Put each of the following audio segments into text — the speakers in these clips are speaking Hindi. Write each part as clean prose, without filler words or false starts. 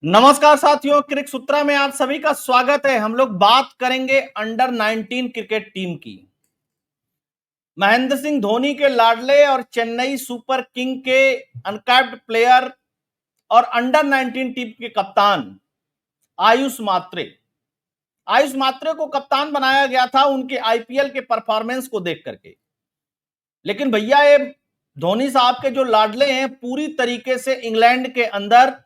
नमस्कार साथियों, क्रिक सूत्रा में आप सभी का स्वागत है। हम लोग बात करेंगे अंडर 19 क्रिकेट टीम की। महेंद्र सिंह धोनी के लाडले और चेन्नई सुपर किंग के अनकैप्ड प्लेयर और अंडर 19 टीम के कप्तान आयुष मात्रे। आयुष मात्रे को कप्तान बनाया गया था उनके आईपीएल के परफॉर्मेंस को देख करके। लेकिन भैया ये धोनी साहब के जो लाडले हैं पूरी तरीके से इंग्लैंड के अंदर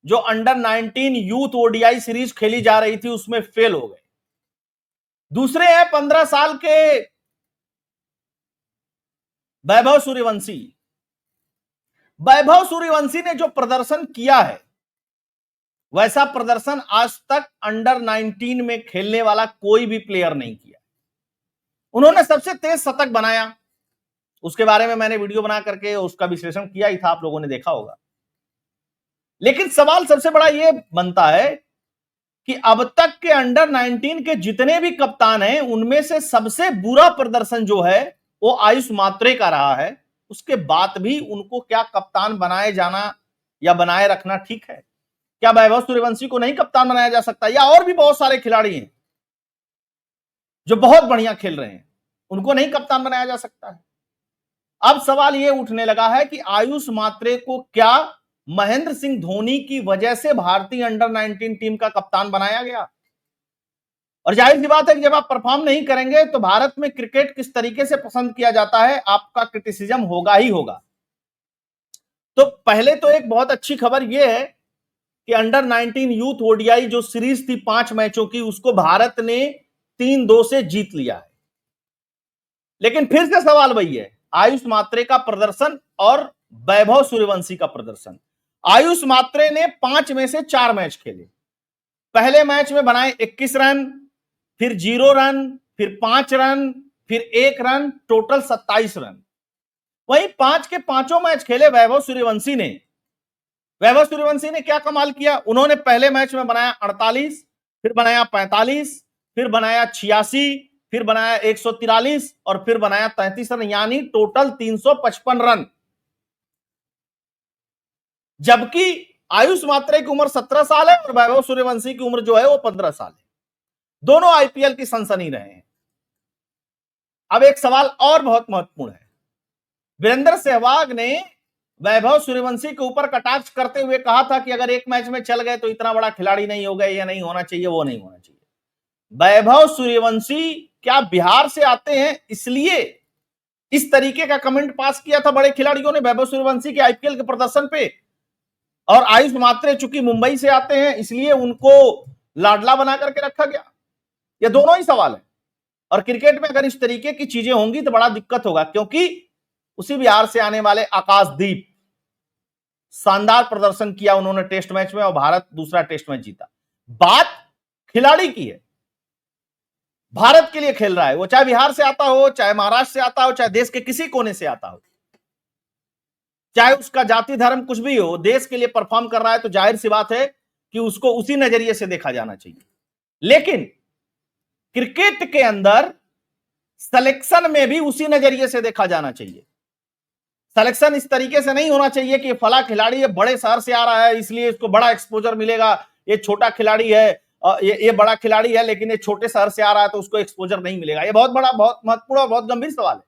जो अंडर 19 यूथ ओडीआई सीरीज खेली जा रही थी उसमें फेल हो गए। दूसरे हैं 15 साल के वैभव सूर्यवंशी। वैभव सूर्यवंशी ने जो प्रदर्शन किया है वैसा प्रदर्शन आज तक अंडर 19 में खेलने वाला कोई भी प्लेयर नहीं किया। उन्होंने सबसे तेज शतक बनाया, उसके बारे में मैंने वीडियो बना करके उसका विश्लेषण किया ही था, आप लोगों ने देखा होगा। लेकिन सवाल सबसे बड़ा यह बनता है कि अब तक के अंडर 19 के जितने भी कप्तान हैं उनमें से सबसे बुरा प्रदर्शन जो है वो आयुष मात्रे का रहा है। उसके बाद भी उनको क्या कप्तान बनाए जाना या बनाए रखना ठीक है? क्या वैभव सूर्यवंशी को नहीं कप्तान बनाया जा सकता? या और भी बहुत सारे खिलाड़ी हैं जो बहुत बढ़िया खेल रहे हैं, उनको नहीं कप्तान बनाया जा सकता है? अब सवाल यह उठने लगा है कि आयुष मात्रे को क्या महेंद्र सिंह धोनी की वजह से भारतीय अंडर 19 टीम का कप्तान बनाया गया? और जाहिर सी बात है कि जब आप परफॉर्म नहीं करेंगे तो भारत में क्रिकेट किस तरीके से पसंद किया जाता है, आपका क्रिटिसिज्म होगा ही होगा। तो पहले तो एक बहुत अच्छी खबर यह है कि अंडर 19 यूथ ओडीआई जो सीरीज थी 5 मैचों की, उसको भारत ने 3-2 से जीत लिया है। लेकिन फिर से सवाल वही है, आयुष मात्रे का प्रदर्शन और वैभव सूर्यवंशी का प्रदर्शन। आयुष मात्रे ने 5 में से 4 मैच खेले। पहले मैच में बनाए 21 रन, फिर 0 रन, फिर 5 रन, फिर 1 रन, टोटल 27 रन। वहीं 5 के पांचों मैच खेले वैभव सूर्यवंशी ने। वैभव सूर्यवंशी ने क्या कमाल किया, उन्होंने पहले मैच में बनाया 48, फिर बनाया 45, फिर बनाया 86, फिर बनाया 143 और फिर बनाया 33 रन, यानी टोटल 355 रन। जबकि आयुष मात्रे की उम्र 17 साल है और वैभव सूर्यवंशी की उम्र जो है वो 15 साल है। दोनों आईपीएल की सनसनी रहे हैं। अब एक सवाल और बहुत महत्वपूर्ण है। वीरेंद्र सहवाग ने वैभव सूर्यवंशी के ऊपर कटाक्ष करते हुए कहा था कि अगर एक मैच में चल गए तो इतना बड़ा खिलाड़ी नहीं हो गए, ये नहीं होना चाहिए, वो नहीं होना चाहिए। वैभव सूर्यवंशी क्या बिहार से आते हैं इसलिए इस तरीके का कमेंट पास किया था बड़े खिलाड़ियों ने वैभव सूर्यवंशी के आईपीएल के प्रदर्शन पे? और आयुष मात्रे चूंकि मुंबई से आते हैं इसलिए उनको लाडला बना करके रखा गया? ये दोनों ही सवाल है। और क्रिकेट में अगर इस तरीके की चीजें होंगी तो बड़ा दिक्कत होगा, क्योंकि उसी बिहार से आने वाले आकाशदीप शानदार प्रदर्शन किया उन्होंने टेस्ट मैच में और भारत दूसरा टेस्ट मैच जीता। बात खिलाड़ी की है, भारत के लिए खेल रहा है, वो चाहे बिहार से आता हो, चाहे महाराष्ट्र से आता हो, चाहे देश के किसी कोने से आता हो, चाहे उसका जाति धर्म कुछ भी हो, देश के लिए परफॉर्म कर रहा है तो जाहिर सी बात है कि उसको उसी नजरिए से देखा जाना चाहिए। लेकिन क्रिकेट के अंदर सिलेक्शन में भी उसी नजरिए से देखा जाना चाहिए। सिलेक्शन इस तरीके से नहीं होना चाहिए कि फला खिलाड़ी ये बड़े शहर से आ रहा है इसलिए इसको बड़ा एक्सपोजर मिलेगा, ये छोटा खिलाड़ी है, ये बड़ा खिलाड़ी है लेकिन ये छोटे शहर से आ रहा है तो उसको एक्सपोजर नहीं मिलेगा। ये बहुत बड़ा, बहुत महत्वपूर्ण और बहुत गंभीर सवाल है।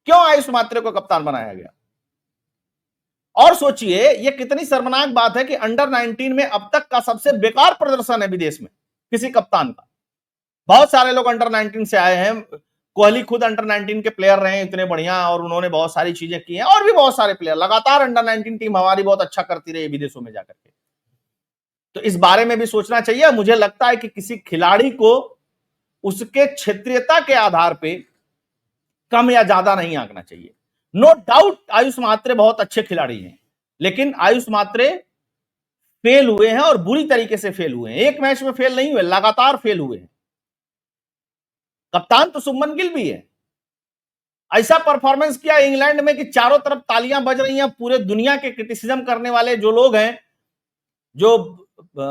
क्यों आयुष मात्रे को कप्तान बनाया गया? और सोचिए ये कितनी शर्मनाक बात है कि अंडर 19 में अब तक का सबसे बेकार प्रदर्शन है विदेश में किसी कप्तान का। बहुत सारे लोग अंडर 19 से आए हैं, कोहली खुद अंडर 19 के प्लेयर रहे हैं इतने बढ़िया और उन्होंने बहुत सारी चीजें की हैं, और भी बहुत सारे प्लेयर लगातार अंडर 19 टीम हमारी बहुत अच्छा करती रही विदेशों में जाकर के। तो इस बारे में भी सोचना चाहिए। मुझे लगता है कि किसी खिलाड़ी को उसके क्षेत्रीयता के आधार पर कम या ज्यादा नहीं आंकना चाहिए। नो डाउट आयुष मात्रे बहुत अच्छे खिलाड़ी हैं, लेकिन आयुष मात्रे फेल हुए हैं और बुरी तरीके से फेल हुए हैं। एक मैच में फेल नहीं हुए, लगातार फेल हुए हैं। कप्तान तो शुभमन गिल भी है। ऐसा परफॉर्मेंस किया इंग्लैंड में कि चारों तरफ तालियां बज रही हैं। पूरे दुनिया के क्रिटिसिज्म करने वाले जो लोग हैं, जो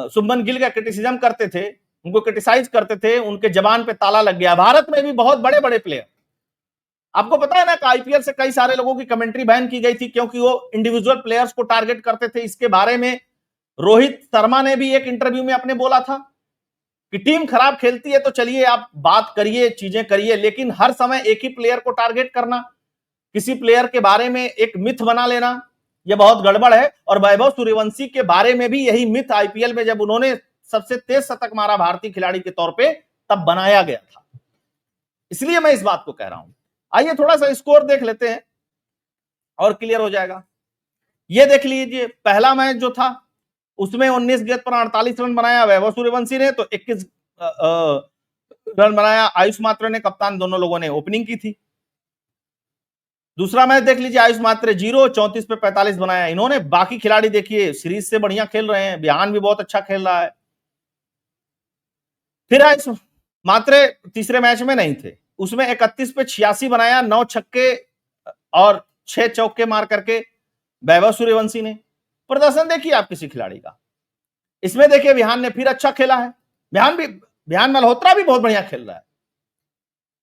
शुभमन गिल का क्रिटिसिज्म करते थे, उनको क्रिटिसाइज करते थे, उनके जबान पे ताला लग गया। भारत में भी बहुत बड़े बड़े प्लेयर आपको पता है ना कि आईपीएल से कई सारे लोगों की कमेंट्री बैन की गई थी क्योंकि वो इंडिविजुअल प्लेयर्स को टारगेट करते थे। इसके बारे में रोहित शर्मा ने भी एक इंटरव्यू में अपने बोला था कि टीम खराब खेलती है तो चलिए आप बात करिए, चीजें करिए, लेकिन हर समय एक ही प्लेयर को टारगेट करना, किसी प्लेयर के बारे में एक मिथ बना लेना, यह बहुत गड़बड़ है। और वैभव सूर्यवंशी के बारे में भी यही मिथ आईपीएल में जब उन्होंने सबसे तेज शतक मारा भारतीय खिलाड़ी के तौर पे, तब बनाया गया था। इसलिए मैं इस बात को कह रहा हूं। आइए थोड़ा सा स्कोर देख लेते हैं और क्लियर हो जाएगा। ये देख लीजिए, पहला मैच जो था उसमें 19 गेंद पर 48 रन बनाया वैभव सूर्यवंशी ने, तो 21 रन बनाया आयुष मात्रे ने, कप्तान दोनों लोगों ने ओपनिंग की थी। दूसरा मैच देख लीजिए, आयुष मात्रे 0, 34 पे 45 बनाया इन्होंने। बाकी खिलाड़ी देखिए सीरीज से बढ़िया खेल रहे हैं, बिहान भी बहुत अच्छा खेल रहा है। फिर आयुष मात्रे तीसरे मैच में नहीं थे, उसमें 31 पे 86 बनाया, 9 छक्के और 6 चौके मार करके वैभव सूर्यवंशी ने। प्रदर्शन देखिए आप किसी खिलाड़ी का। इसमें देखिए विहान ने फिर अच्छा खेला है, विहान मल्होत्रा भी बहुत बढ़िया खेल रहा है,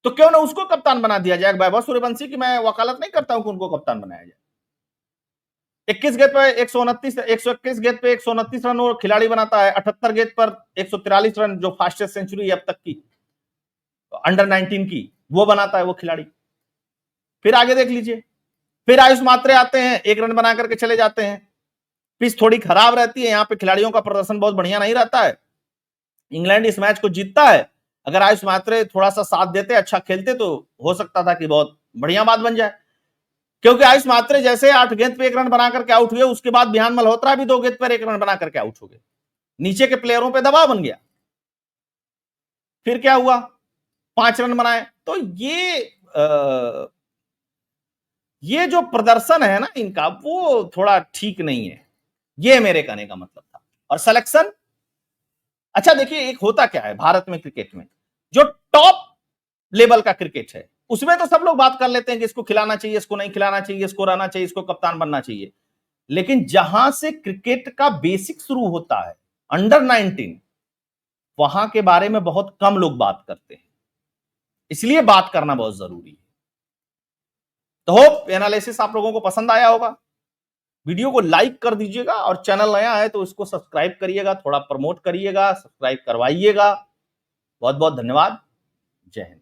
तो क्यों ना उसको कप्तान बना दिया जाए। वैभव सूर्यवंशी की मैं वकालत नहीं करता हूं कि उनको कप्तान बनाया जाए। 21 गेंद पे 121 गेंद पे 129 रन वो खिलाड़ी बनाता है, 78 गेंद पर 143 रन, जो फास्टेस्ट सेंचुरी अब तक की अंडर 19 की वो बनाता है वो खिलाड़ी। फिर आगे देख लीजिए, फिर आयुष मात्रे आते हैं, 1 रन बना करके चले जाते हैं। पिच थोड़ी खराब रहती है, यहां पे खिलाड़ियों का प्रदर्शन बहुत बढ़िया नहीं रहता है। इंग्लैंड इस मैच को जीतता है, अगर आयुष मात्रे थोड़ा सा साथ देते, अच्छा खेलते, तो हो सकता था कि बहुत बढ़िया बात बन जाए। क्योंकि आयुष मात्रे जैसे 8 गेंद पे 1 रन बना करके आउट हुए, उसके बाद विहान मल्होत्रा भी 2 गेंद पर 1 रन बना करके आउट हो गए, नीचे के प्लेयरों पे दबाव बन गया। फिर क्या हुआ, 5 रन बनाए। तो ये जो प्रदर्शन है ना इनका, वो थोड़ा ठीक नहीं है, ये मेरे कहने का मतलब था। और सिलेक्शन, अच्छा देखिए, एक होता क्या है भारत में क्रिकेट में, जो टॉप लेवल का क्रिकेट है उसमें तो सब लोग बात कर लेते हैं कि इसको खिलाना चाहिए, इसको नहीं खिलाना चाहिए, इसको रहना चाहिए, इसको कप्तान बनना चाहिए। लेकिन जहां से क्रिकेट का बेसिक शुरू होता है, अंडर 19, वहां के बारे में बहुत कम लोग बात करते हैं, इसलिए बात करना बहुत जरूरी है। तो होप एनालिसिस आप लोगों को पसंद आया होगा। वीडियो को लाइक कर दीजिएगा और चैनल नया है तो इसको सब्सक्राइब करिएगा, थोड़ा प्रमोट करिएगा, सब्सक्राइब करवाइएगा। बहुत बहुत धन्यवाद। जय हिंद।